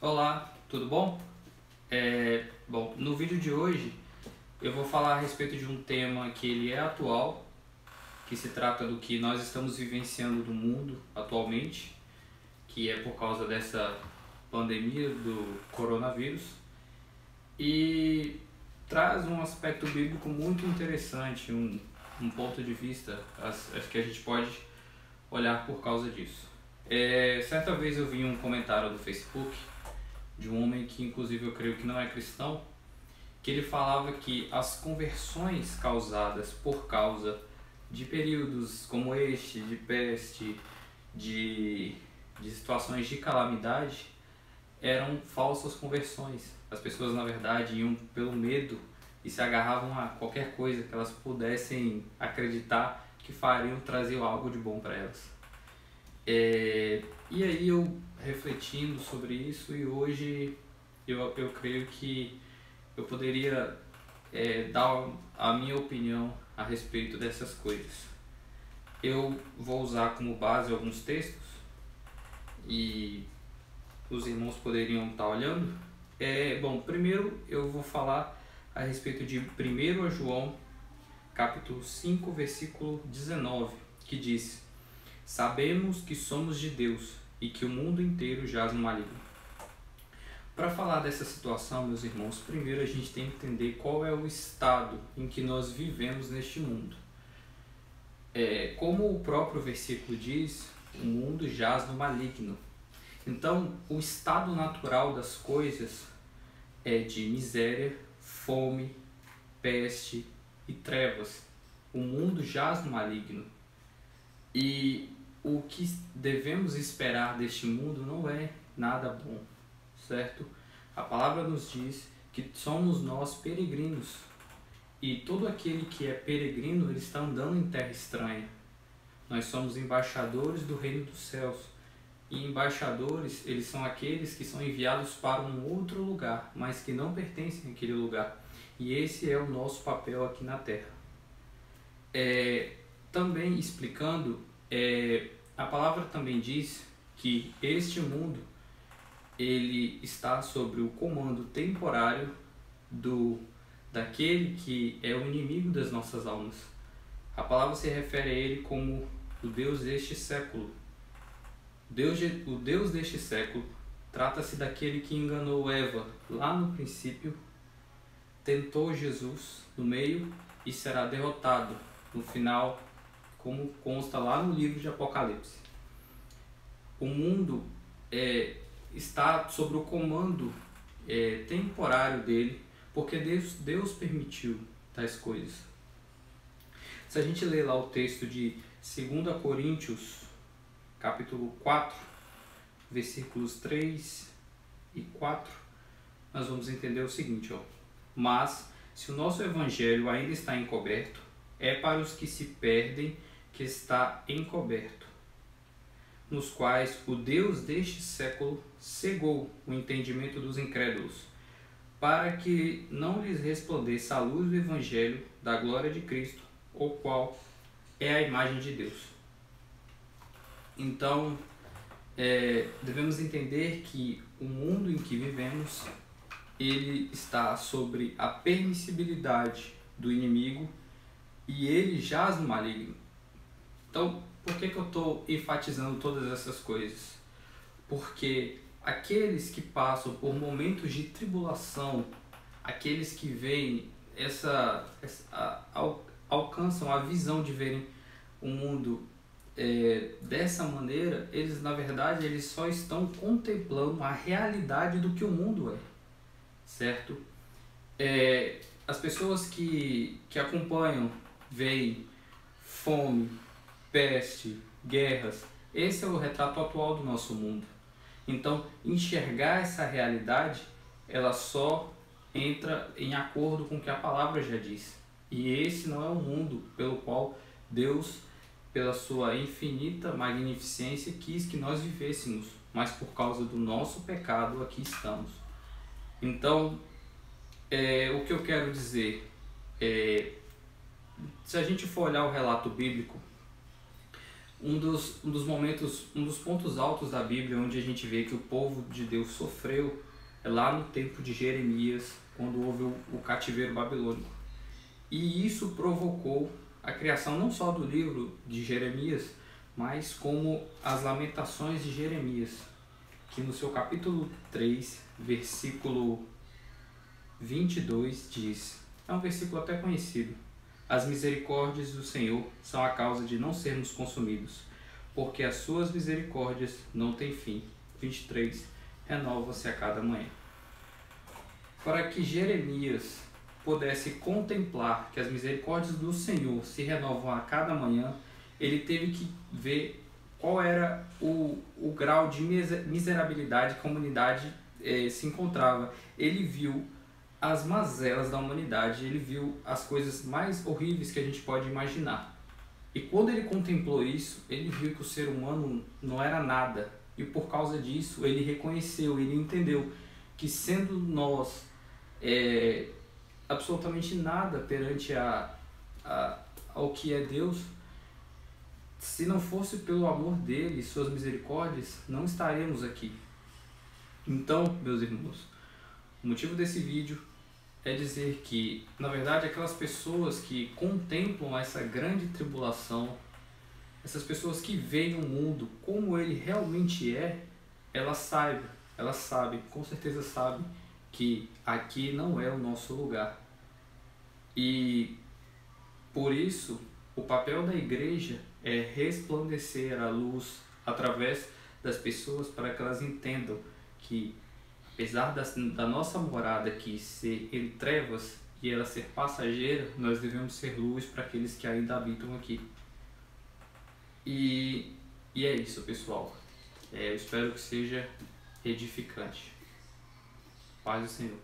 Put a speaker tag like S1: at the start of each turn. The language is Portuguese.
S1: Olá, tudo bom? Bom, no vídeo de hoje eu vou falar a respeito de um tema que ele é atual, que se trata do que nós estamos vivenciando no mundo atualmente, que é por causa dessa pandemia do coronavírus, e traz um aspecto bíblico muito interessante, um ponto de vista, acho que a gente pode olhar por causa disso. Certa vez eu vi um comentário do Facebook de um homem que inclusive eu creio que não é cristão, que ele falava que as conversões causadas por causa de períodos como este, de peste, de situações de calamidade, eram falsas conversões. As pessoas, na verdade, iam pelo medo e se agarravam a qualquer coisa que elas pudessem acreditar que fariam trazer algo de bom para elas. E aí eu refletindo sobre isso, e hoje eu creio que eu poderia dar a minha opinião a respeito dessas coisas. Eu vou usar como base alguns textos e os irmãos poderiam estar olhando. Bom, primeiro eu vou falar a respeito de 1 João capítulo 5, versículo 19, que diz: sabemos que somos de Deus e que o mundo inteiro jaz no maligno. Para falar dessa situação, meus irmãos, primeiro a gente tem que entender qual é o estado em que nós vivemos neste mundo. Como o próprio versículo diz, o mundo jaz no maligno. Então, o estado natural das coisas é de miséria, fome, peste e trevas. O mundo jaz no maligno. E o que devemos esperar deste mundo não é nada bom, certo? A palavra nos diz que somos nós peregrinos. E todo aquele que é peregrino, ele está andando em terra estranha. Nós somos embaixadores do reino dos céus. E embaixadores, eles são aqueles que são enviados para um outro lugar, mas que não pertencem àquele lugar. E esse é o nosso papel aqui na terra. Também explicando, a palavra também diz que este mundo ele está sobre o comando temporário daquele que é o inimigo das nossas almas. A palavra se refere a ele como o Deus deste século. O Deus deste século trata-se daquele que enganou Eva lá no princípio, tentou Jesus no meio e será derrotado no final, como consta lá no livro de Apocalipse. O mundo está sob o comando temporário dele, porque Deus permitiu tais coisas. Se a gente ler lá o texto de 2 Coríntios, capítulo 4, versículos 3 e 4, nós vamos entender o seguinte: mas, se o nosso evangelho ainda está encoberto, é para os que se perdem que está encoberto, nos quais o Deus deste século cegou o entendimento dos incrédulos, para que não lhes resplandeça a luz do Evangelho da glória de Cristo, o qual é a imagem de Deus. Então, devemos entender que o mundo em que vivemos, ele está sobre a permissibilidade do inimigo e ele jaz no maligno. Então, por que eu estou enfatizando todas essas coisas? Porque aqueles que passam por momentos de tribulação, aqueles que veem alcançam a visão de verem o mundo dessa maneira, eles na verdade eles só estão contemplando a realidade do que o mundo é, certo? As pessoas que acompanham veem fome, peste, guerras. Esse é o retrato atual do nosso mundo. Então, enxergar essa realidade, ela só entra em acordo com o que a palavra já diz. E esse não é o mundo pelo qual Deus, pela sua infinita magnificência, quis que nós vivêssemos, mas por causa do nosso pecado aqui estamos. Então, o que eu quero dizer se a gente for olhar o relato bíblico, um dos pontos altos da Bíblia onde a gente vê que o povo de Deus sofreu é lá no tempo de Jeremias, quando houve o cativeiro babilônico. E isso provocou a criação não só do livro de Jeremias, mas como as Lamentações de Jeremias, que no seu capítulo 3, versículo 22 diz, é um versículo até conhecido: as misericórdias do Senhor são a causa de não sermos consumidos, porque as suas misericórdias não têm fim. 23, renova-se a cada manhã. Para que Jeremias pudesse contemplar que as misericórdias do Senhor se renovam a cada manhã, ele teve que ver qual era o grau de miserabilidade que a humanidade se encontrava. Ele viu as mazelas da humanidade, ele viu as coisas mais horríveis que a gente pode imaginar. E quando ele contemplou isso, ele viu que o ser humano não era nada. E por causa disso, ele reconheceu, ele entendeu que sendo nós absolutamente nada perante ao que é Deus, se não fosse pelo amor dele e suas misericórdias, não estaremos aqui. Então, meus irmãos, o motivo desse vídeo é dizer que, na verdade, aquelas pessoas que contemplam essa grande tribulação, essas pessoas que veem o mundo como ele realmente é, elas sabem, com certeza sabem, que aqui não é o nosso lugar. E por isso, o papel da igreja é resplandecer a luz através das pessoas para que elas entendam que, apesar da nossa morada aqui ser em trevas e ela ser passageira, nós devemos ser luz para aqueles que ainda habitam aqui. E é isso, pessoal. Eu espero que seja edificante. Paz do Senhor.